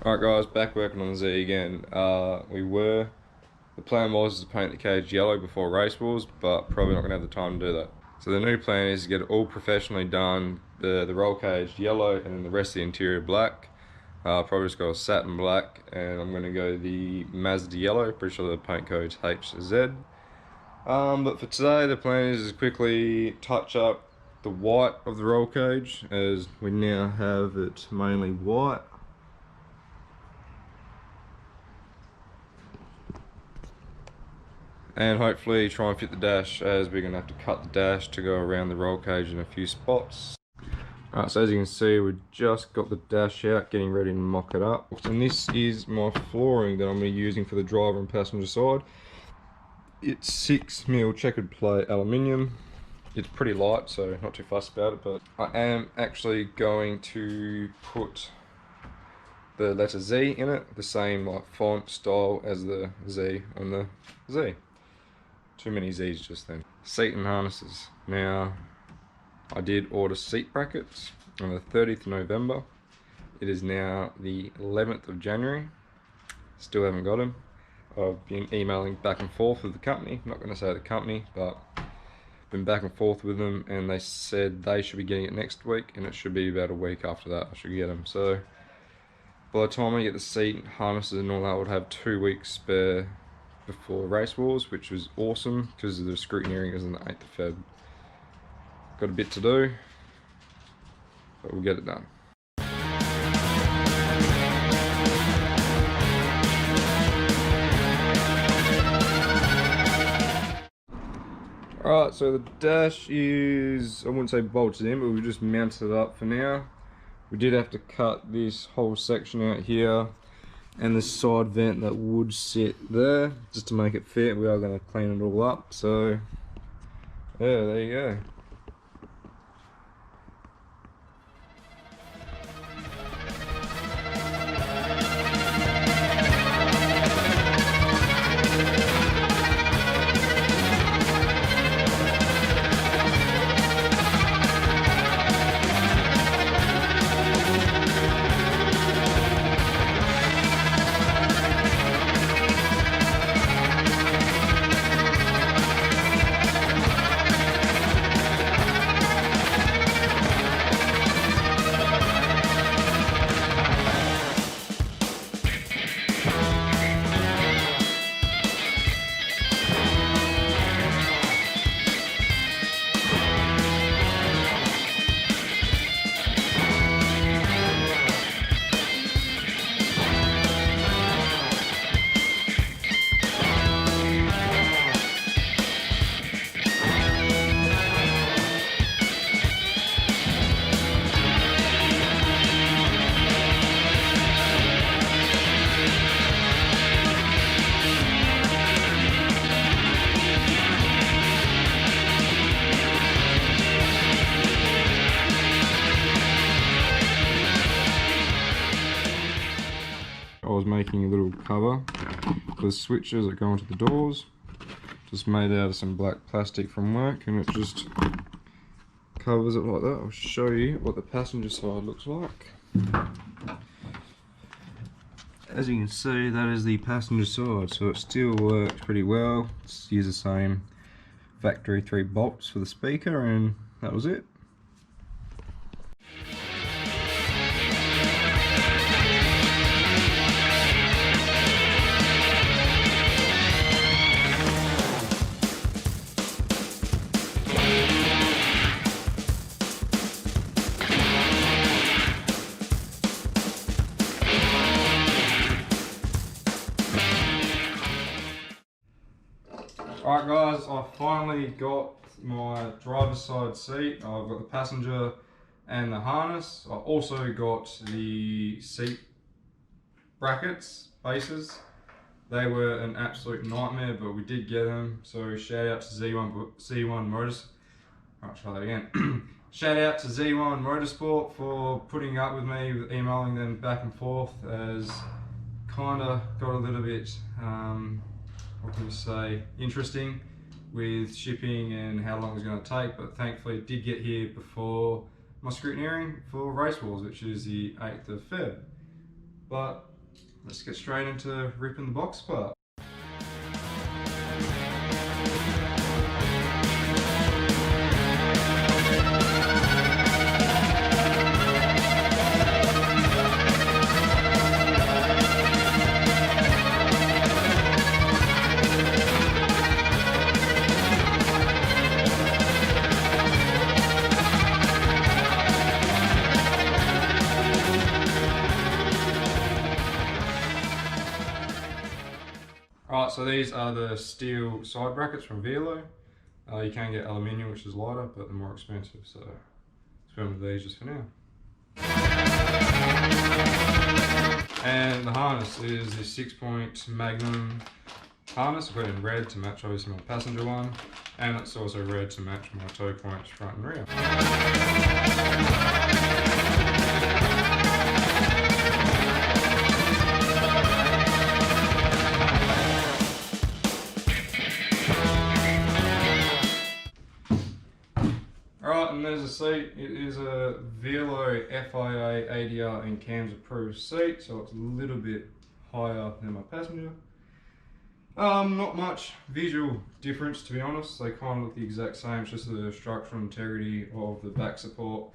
Alright guys, back working on the Z again. The plan was to paint the cage yellow before Racewars, but probably not going to have the time to do that. So the new plan is to get it all professionally done, the roll cage yellow and then the rest of the interior black. Probably just go a satin black, and I'm going to go the Mazda yellow, pretty sure the paint code's HZ. But for today the plan is to quickly touch up the white of the roll cage, as we now have it mainly white. And hopefully try and fit the dash, as we're going to have to cut the dash to go around the roll cage in a few spots. Alright, so as you can see, we just got the dash out, getting ready to mock it up. And this is my flooring that I'm going to be using for the driver and passenger side. It's 6mm checkered plate aluminium. It's pretty light, so not too fussed about it, but I am actually going to put the letter Z in it, the same like font style as the Z on the Z. Too many Z's just then. Seat and harnesses. Now, I did order seat brackets on the 30th of November. It is now the 11th of January. Still haven't got them. I've been emailing back and forth with the company. I'm not going to say the company, but been back and forth with them, and they said they should be getting it next week, and it should be about a week after that I should get them. So by the time I get the seat, harnesses and all that, I would have 2 weeks spare before Racewars, which was awesome because the scrutineering is on the 8th of Feb. Got a bit to do, but we'll get it done. Alright, so the dash is, I wouldn't say bolted in, but we just mounted it up for now. We did have to cut this whole section out here and the side vent that would sit there just to make it fit. We are going to clean it all up, so yeah, there you go. I was making a little cover for the switches that go into the doors, just made out of some black plastic from work, and it just covers it like that. I'll show you what the passenger side looks like. As you can see, that is the passenger side, so it still works pretty well. Just use the same factory 3 bolts for the speaker, and that was it. Alright guys, I finally got my driver's side seat. I've got the passenger and the harness. I also got the seat brackets, bases. They were an absolute nightmare, but we did get them. So shout out to Z1 Motors. Alright, try that again. Shout out to Z1 Motorsport for putting up with me, with emailing them back and forth, as kinda got a little bit what can you say, interesting with shipping and how long it was going to take, but thankfully it did get here before my scrutineering for Racewars, which is the 8th of Feb. But let's get straight into ripping the box apart. Alright, so these are the steel side brackets from Velo. You can get aluminium, which is lighter, but they're more expensive, so let's go with these just for now. And the harness is the 6-point Magnum harness. I've got it in red to match obviously my passenger one, and it's also red to match my toe points front and rear. Alright, and there's a seat. It is a Velo FIA ADR and CAMS approved seat, so it's a little bit higher than my passenger. Not much visual difference, to be honest. They kind of look the exact same. It's just the structural integrity of the back support,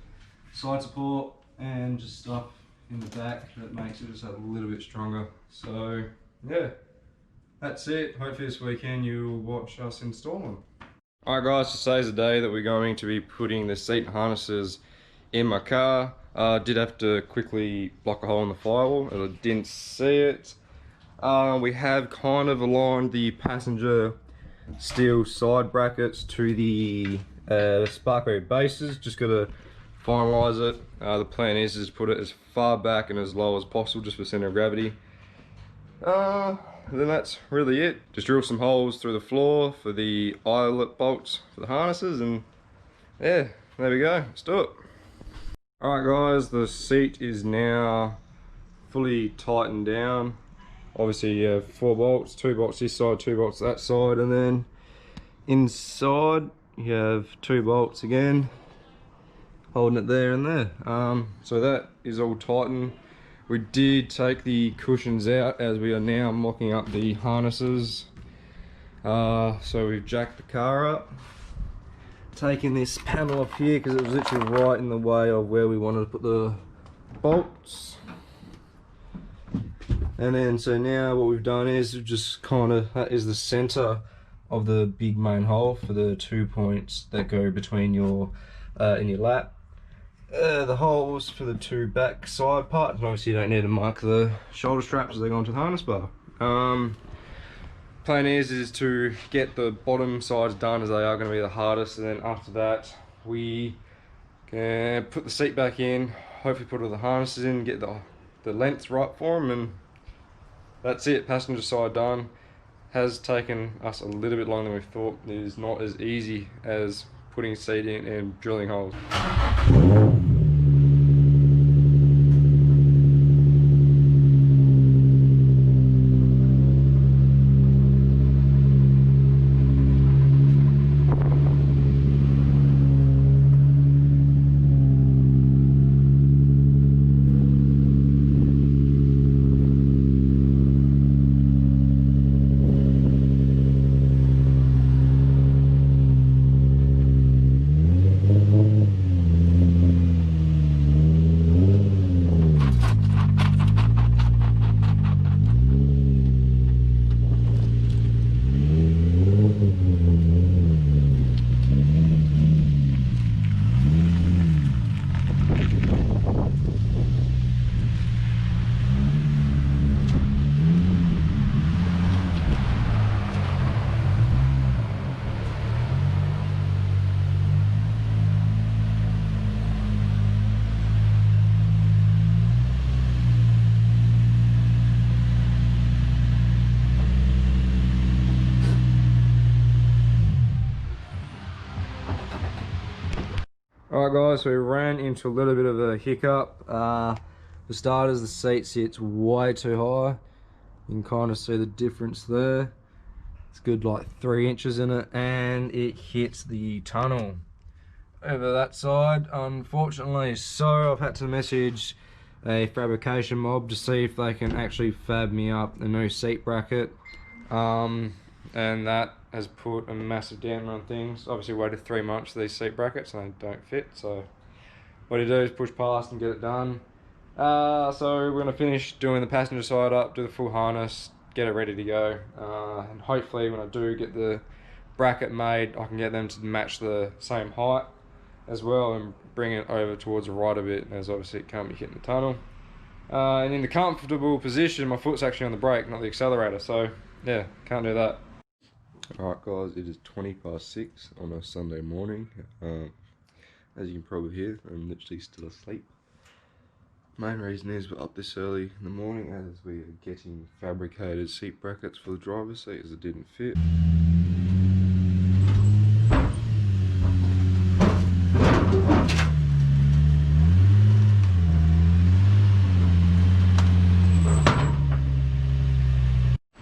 side support, and just stuff in the back that makes it just a little bit stronger. So yeah, that's it. Hopefully this weekend you'll watch us install them. Alright guys, so today's the day that we're going to be putting the seat harnesses in my car. Did have to quickly block a hole in the firewall as I didn't see it. We have kind of aligned the passenger steel side brackets to the Sparko bases. Just got to finalise it. The plan is to put it as far back and as low as possible just for centre of gravity. Then that's really it. Just drill some holes through the floor for the eyelet bolts for the harnesses, and yeah, there we go. Let's do it. Alright guys, the seat is now fully tightened down. Obviously you have 4 bolts, 2 bolts this side, 2 bolts that side, and then inside you have 2 bolts again, holding it there and there. So that is all tightened. We did take the cushions out as we are now mocking up the harnesses. So we've jacked the car up, taking this panel up here because it was literally right in the way of where we wanted to put the bolts. And then so now what we've done is we've just kind of, that is the center of the big main hole for the 2 points that go between your in your lap. The holes for the 2 back side parts, and obviously you don't need to mark the shoulder straps as they go onto the harness bar. Plan is to get the bottom sides done as they are going to be the hardest, and then after that we can put the seat back in, hopefully put all the harnesses in, get the length right for them, and that's it. Passenger side done. Has taken us a little bit longer than we thought. It is not as easy as putting a seat in and drilling holes. Alright guys, so we ran into a little bit of a hiccup. For starters, the seat sits way too high. You can kind of see the difference there. It's good like 3 inches in it, and it hits the tunnel over that side, unfortunately. So I've had to message a fabrication mob to see if they can actually fab me up a new seat bracket. And that has put a massive damper on things. Obviously waited 3 months for these seat brackets and they don't fit, so what you do is push past and get it done. So we're going to finish doing the passenger side up, do the full harness, get it ready to go, and hopefully when I do get the bracket made, I can get them to match the same height as well and bring it over towards the right a bit, as obviously it can't be hitting the tunnel. And in the comfortable position, my foot's actually on the brake, not the accelerator, so yeah, can't do that. Alright guys, it is 6:20 on a Sunday morning. As you can probably hear, I'm literally still asleep. Main reason is we're up this early in the morning as we are getting fabricated seat brackets for the driver's seat as it didn't fit.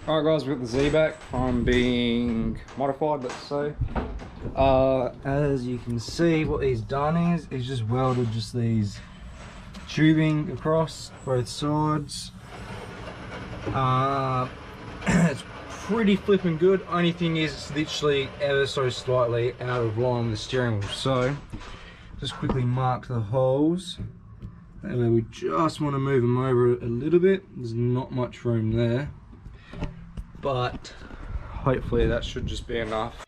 Alright guys, we've got the Z back. I'm being modified, let's say. As you can see, what he's done is he's just welded just these tubing across both sides. It's pretty flipping good. Only thing is it's literally ever so slightly out of line with the steering wheel. So just quickly mark the holes. That way we just want to move them over a little bit. There's not much room there, but hopefully that should just be enough.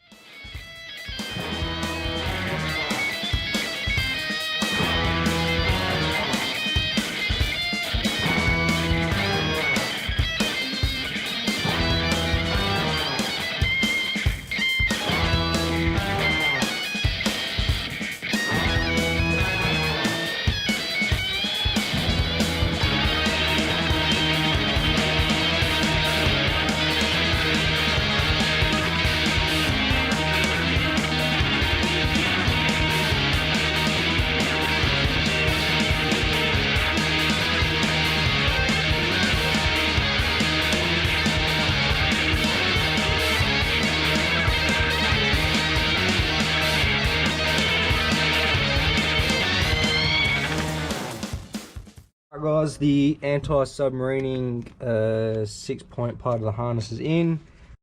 Guys, the anti-submarining 6-point part of the harness is in.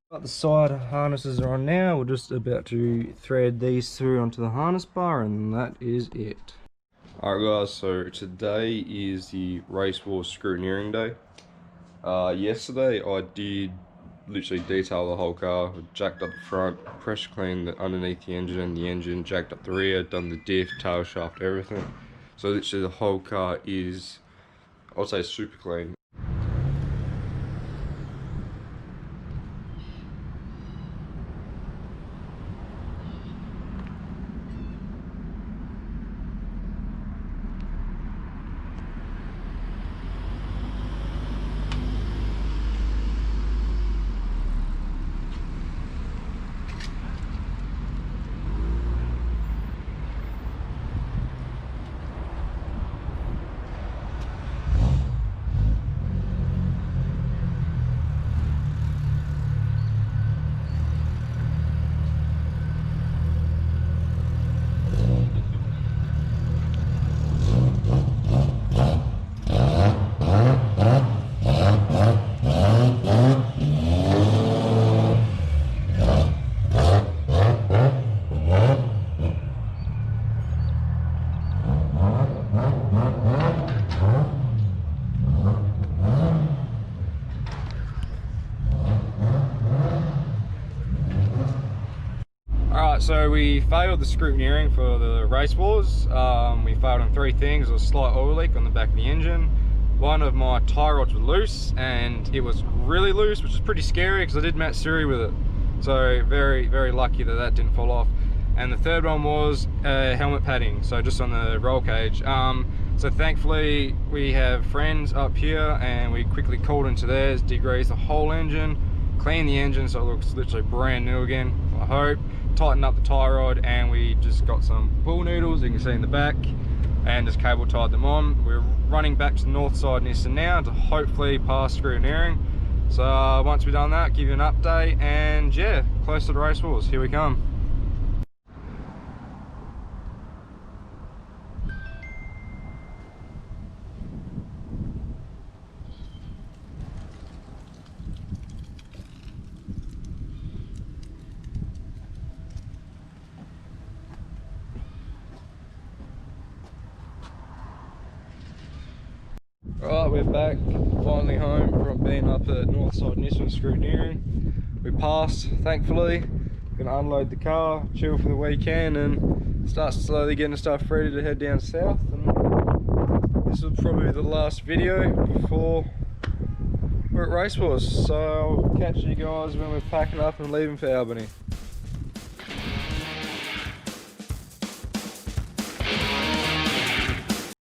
But the side harnesses are on now. We're just about to thread these through onto the harness bar, and that is it. Alright guys, so today is the Racewars Scrutineering day. Yesterday I did literally detail the whole car. Jacked up the front, pressure cleaned underneath the engine, jacked up the rear, done the diff, tail shaft, everything. So literally the whole car is, I would say, super clean. So we failed the scrutineering for the Racewars. We failed on 3 things. There was a slight oil leak on the back of the engine. One of my tie rods was loose, and it was really loose, which is pretty scary because I did Matsuri with it. So very, very lucky that that didn't fall off. And the third one was helmet padding, so just on the roll cage. So thankfully we have friends up here, and we quickly called into theirs, degreased the whole engine, cleaned the engine so it looks literally brand new again, I hope. Tightened up the tie rod, and we just got some pool noodles, you can see in the back, and just cable tied them on. We're running back to the north side Nissan now to hopefully pass scrutineering. So once we've done that, give you an update, and yeah, close to the Racewars, here we come. Alright, we're back, finally home from being up at Northside Nissan Scrutineering. We passed, thankfully. Gonna unload the car, chill for the weekend, and start slowly getting stuff ready to head down south. And this will probably be the last video before we're at Racewars. So I'll catch you guys when we're packing up and leaving for Albany.